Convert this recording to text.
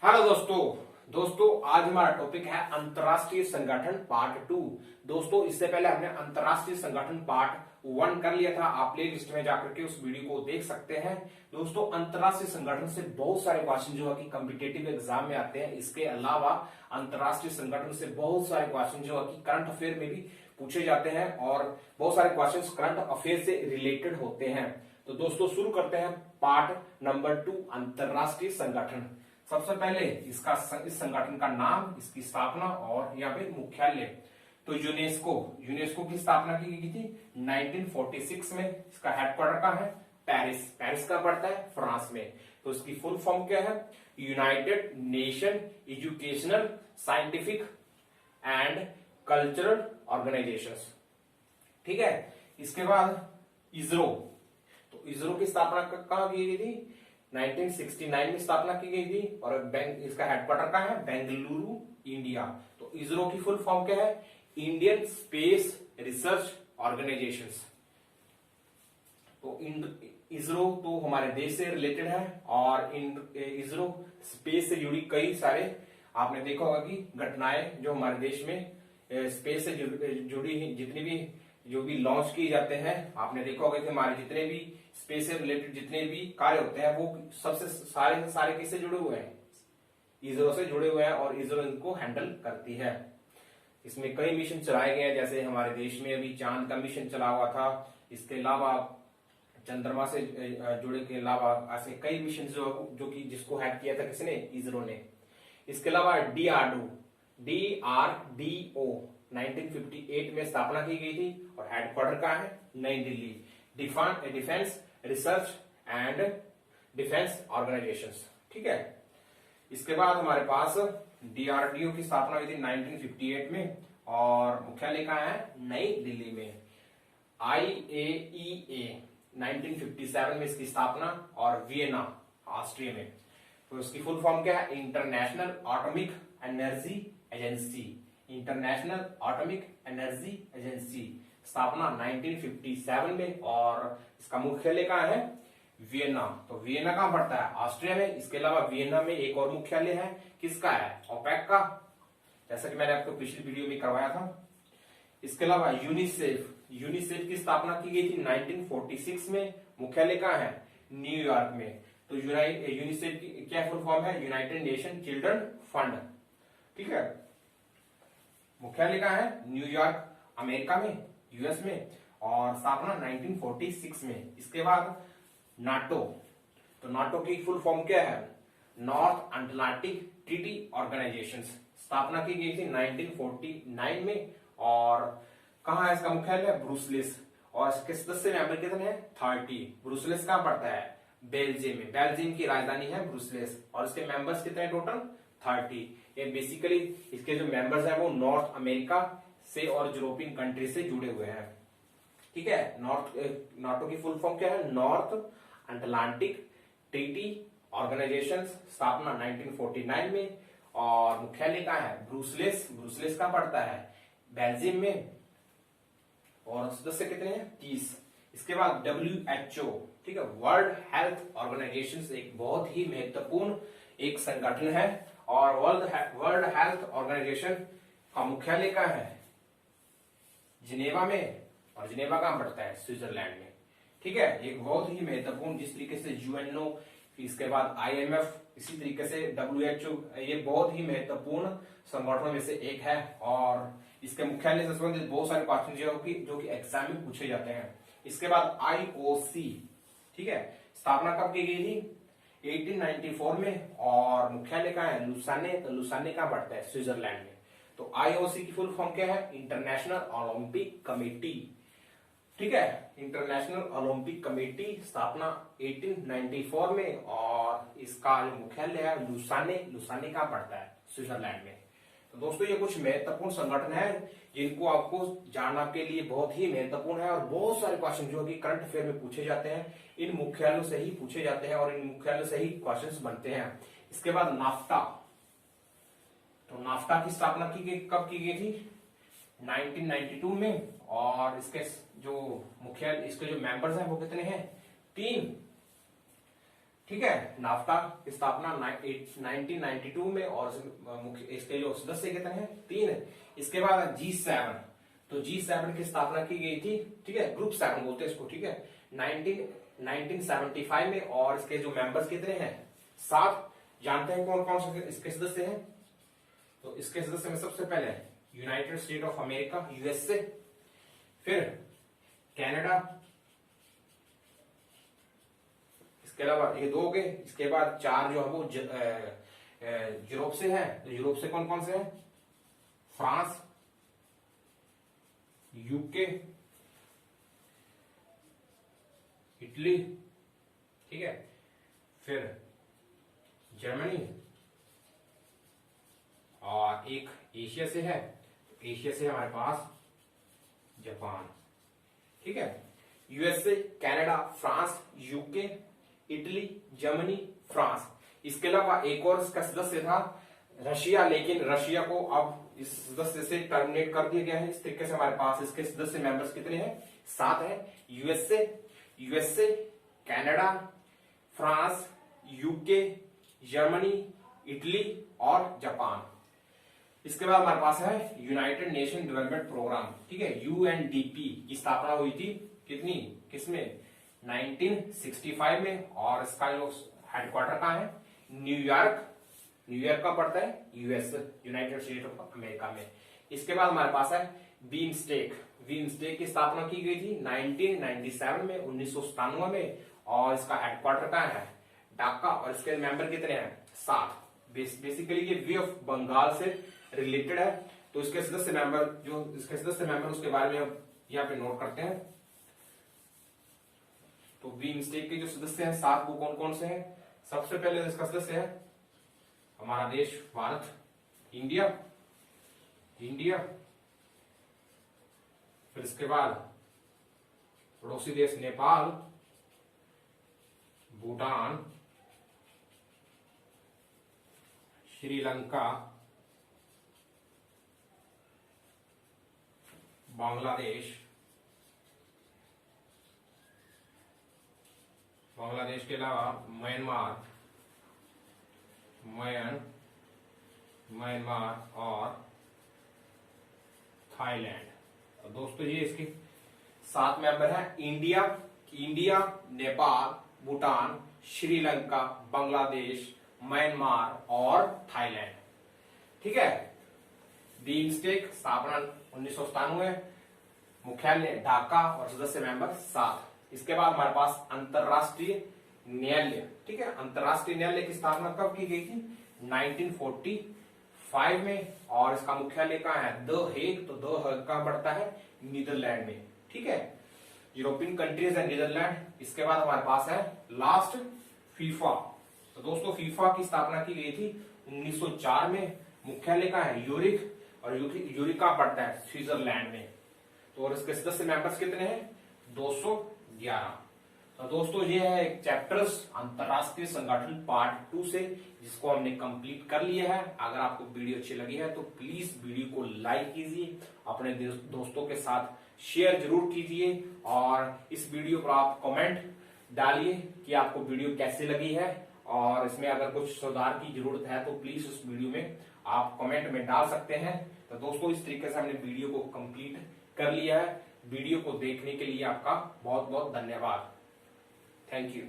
Hello दोस्तों आज हमारा टॉपिक है अंतरराष्ट्रीय संगठन पार्ट 2। दोस्तों इससे पहले हमने अंतरराष्ट्रीय संगठन पार्ट 1 कर लिया था। आप प्ले लिस्ट में जाकर के उस वीडियो को देख सकते हैं। दोस्तों अंतरराष्ट्रीय संगठन से बहुत सारे क्वेश्चन जो है कि कॉम्पिटेटिव एग्जाम में आते हैं। इसके अलावा अंतरराष्ट्रीय संगठन से बहुत सारे क्वेश्चन जो है कि करंट अफेयर में भी पूछे जाते हैं और बहुत सारे क्वेश्चन करंट अफेयर से रिलेटेड होते हैं। तो दोस्तों शुरू करते हैं पार्ट नंबर 2 अंतरराष्ट्रीय संगठन। सबसे पहले इस संगठन का नाम, इसकी स्थापना और यहाँ पे मुख्यालय। तो यूनेस्को की स्थापना की गई थी 1946 में। इसका हेडक्वार्टर कहाँ है? पेरिस का पड़ता है फ्रांस में। तो इसकी फुल फॉर्म क्या है? United nation educational scientific and cultural organisations. ठीक है। इसके बाद इसरो। तो इसरो की स्थापना कहाँ की गई थी? 1969 में स्थापना की गई थी और इसका हेडक्वार्टर कहाँ है? बेंगलुरु, इंडिया। तो इसरो की फुल फॉर्म क्या है? Indian space research organisations. तो इसरो तो हमारे देश से रिलेटेड है और इसरो स्पेस से जुड़ी कई सारे आपने देखा होगा कि घटनाएं जो हमारे देश में स्पेस से जुड़ी जितनी भी जो भी लॉन्च किए जाते हैं, आपने देखा होगा कि हमारे जितने भी स्पेस से रिलेटेड जितने भी कार्य होते हैं वो सबसे सारे किससे जुड़े हुए हैं? इसरो से जुड़े हुए हैं और इसरो इनको हैंडल करती है। इसमें कई मिशन चलाए गए हैं, जैसे हमारे देश में अभी चांद का मिशन चला हुआ था। इसके अलावा चंद्रमा से जुड़े के अलावा ऐसे कई मिशन जो कि जिसको हैक किया था किसने? इसरो ने। इसके अलावा DRDO 1958 में स्थापना की गई थी और हेडक्वार्टर कहाँ है? नई Delhi. Defence research and defence organisations. ठीक है। इसके बाद हमारे पास DRDO की स्थापना हुई थी 1958 में और मुख्यालय कहाँ है? नई दिल्ली में। IAEA 1957 में इसकी स्थापना और वियना ऑस्ट्रिया में। तो इसकी फुल फॉर्म क्या है? International atomic energy agency. International atomic energy agency, स्थापना 1957 में और इसका मुख्यालय कहाँ है? वियना। तो वियना कहाँ पड़ता है? ऑस्ट्रिया में। इसके अलावा वियना में एक और मुख्यालय है, किसका है? ओपेक का, जैसा कि मैंने आपको पिछली वीडियो में करवाया था। इसके अलावा यूनिसेफ की स्थापना की गई थी 1946 में। मुख्यालय कहाँ है? न्यूयॉर्क में। तो यूनिसेफ की क्या फुल फॉर्म है? United nation children fund. ठीक है। मुख्यालय कहाँ है? न्यूयॉर्क, अमेरिका में, यूएस में और स्थापना 1946 में। इसके बाद नाटो। तो नाटो की फुल फॉर्म क्या है? North Atlantic Treaty Organization. स्थापना की गई थी 1949 में और कहाँ है इसका मुख्यालय? ब्रुसेल्स। और इसके सदस्य मेंबर कितने हैं? 30। ब्रुसेल्स कहाँ पड़ता है? बेल्जियम में। बेल्जियम की राजधानी है ब्रुसेल्स और इसके मेंबर्स कितने टोटल? 30। ये बेसिकली इसके जो मेंबर्स हैं वो नॉर्थ अमेरिका से और यूरोपियन कंट्री से जुड़े हुए हैं। ठीक है। नाटो की फुल फॉर्म क्या है? North Atlantic Treaty Organization. स्थापना 1949 में और मुख्यालय कहाँ है? ब्रुसेल्स। ब्रुसेल्स कहाँ पड़ता है? बेल्जियम में और सदस्य कितने हैं? 30। इसके बाद WHO। ठीक है। वर्ल्ड हेल्थ ऑर्गेनाइजेशन एक बहुत ही महत्वपूर्ण एक संगठन है और वर्ल्ड हेल्थ ऑर्गेनाइजेशन का मुख्यालय कहाँ है? जिनेवा में। और जिनेवा कहाँ पड़ता है? स्विट्जरलैंड में। ठीक है। एक बहुत ही महत्वपूर्ण, जिस तरीके से UNO, इसके बाद IMF, इसी तरीके से WHO, ये बहुत ही महत्वपूर्ण संगठनों में से एक है और इसके मुख्यालय से संबंधित बहुत सारे क्वेश्चन जो कि एग्जाम में पूछे जाते हैं। इसके बाद IOC। ठीक है। स्थापना कब की गई थी? 1894 में और मुख्यालय कहाँ है? लुसाने। तो लुसाने कहाँ पड़ता है? स्विट्जरलैंड में। तो IOC की फुल फॉर्म क्या है? International Olympic committee. ठीक है। इंटरनेशनल ओलंपिक कमेटी, स्थापना 1894 में और इसका मुख्यालय है लुसाने कहाँ पड़ता है? स्विट्जरलैंड में। तो दोस्तों ये कुछ महत्वपूर्ण संगठन है जिनको आपको जानना के लिए बहुत ही महत्वपूर्ण है और बहुत सारे क्वेश्चन जो कि करंट अफेयर में पूछे जाते हैं इन मुख्यालयों से ही पूछे जाते हैं और इन मुख्यालयों से ही क्वेश्चन बनते हैं। इसके बाद नाफ्टा। तो नाफ्टा की स्थापना कब की गई थी? 1992 में और इसके जो मेंबर्स हैं वो कितने हैं? 3। ठीक है। नाफ्टा की स्थापना 1992 में और इसके जो सदस्य कितने हैं, 3। इसके बाद G7, तो G7 की स्थापना की गई थी, ठीक है, ग्रुप 7 बोलते हैं इसको, ठीक है, 1975 में, और इसके जो मेंबर्स कितने हैं, 7। जानते हैं कौन कौन से इसके सदस्य हैं? तो इसके सदस्य में सबसे पहले United state of America, USA, फिर कनाडा, इसके अलावा ये 2 हो गए। इसके बाद 4 जो है वो यूरोप से है, तो यूरोप से कौन कौन से हैं? फ्रांस, यूके, इटली, ठीक है, फिर जर्मनी, और एक एशिया से है, एशिया से हमारे पास जापान, ठीक है। USA, Canada, France, UK, Italy, Germany, France. इसके अलावा एक और इसका सदस्य था रशिया, लेकिन रशिया को अब इस सदस्य से टर्मिनेट कर दिया गया है। इस तरीके से हमारे पास इसके सदस्य मेंबर्स कितने हैं? 7 है। USA, Canada, France, UK, Germany, Italy और जापान। इसके बाद हमारे पास है यूनाइटेड नेशन डेवलपमेंट प्रोग्राम, ठीक है, यूएनडीपी की स्थापना हुई थी कितनी, किसमें, 1965 में, और इसका जो हेडक्वार्टर कहाँ है? न्यूयॉर्क का पड़ता है, US, United state of America में। इसके बाद हमारे पास है बीमस्टेक की स्थापना की गई थी 1997 में, 1997 में, और इसका हेडक्वार्टर कहाँ है? ढाका, और इसके मेंबर कितने हैं? 7। बेसिकली ये वे ऑफ बंगाल से रिलेटेड है, तो इसके सदस्य मेंबर उसके बारे में हम यहाँ पे नोट करते हैं। तो बीमस्टेक के जो सदस्य हैं 7, वो कौन कौन से हैं? सबसे पहले इसका सदस्य है हमारा देश भारत, इंडिया, फिर इसके बाद पड़ोसी देश नेपाल, भूटान, श्रीलंका, बांग्लादेश के अलावा म्यांमार और थाईलैंड। तो दोस्तों ये इसके 7 मेंबर हैं। इंडिया, नेपाल, भूटान, श्रीलंका, बांग्लादेश, म्यांमार और थाईलैंड, ठीक है। बीमस्टेक स्थापना 1997, मुख्यालय ढाका और सदस्य मेंबर 7। इसके बाद हमारे पास अंतरराष्ट्रीय न्यायालय, ठीक है, अंतरराष्ट्रीय न्यायालय की स्थापना कब की गई थी? 1945 में, और इसका मुख्यालय कहाँ है? द हेग, तो द हेग कहाँ पड़ता है? नीदरलैंड में, ठीक है, यूरोपियन कंट्रीज एंड नीदरलैंड। इसके बाद हमारे पास है लास्ट फीफा। तो दोस्तों फीफा की स्थापना की गई थी 1904 में, मुख्यालय कहाँ है? यूरिक, और यूरिक कहाँ पड़ता है? स्विट्जरलैंड में। तो और इसके सदस्य मेंबर्स कितने हैं? 211। तो दोस्तों ये है एक चैप्टर्स अंतरराष्ट्रीय संगठन पार्ट 2 से, जिसको हमने कंप्लीट कर लिया है। अगर आपको वीडियो अच्छी लगी है तो प्लीज वीडियो को लाइक कीजिए, अपने दोस्तों के साथ शेयर जरूर कीजिए, और इस वीडियो पर आप कमेंट डालिए कि आपको वीडियो कैसे लगी है, और इसमें अगर कुछ सुधार की जरूरत है तो प्लीज उस वीडियो में आप कमेंट में डाल सकते हैं। तो दोस्तों इस तरीके से हमने वीडियो को कंप्लीट कर लिया है। वीडियो को देखने के लिए आपका बहुत बहुत धन्यवाद। Thank you.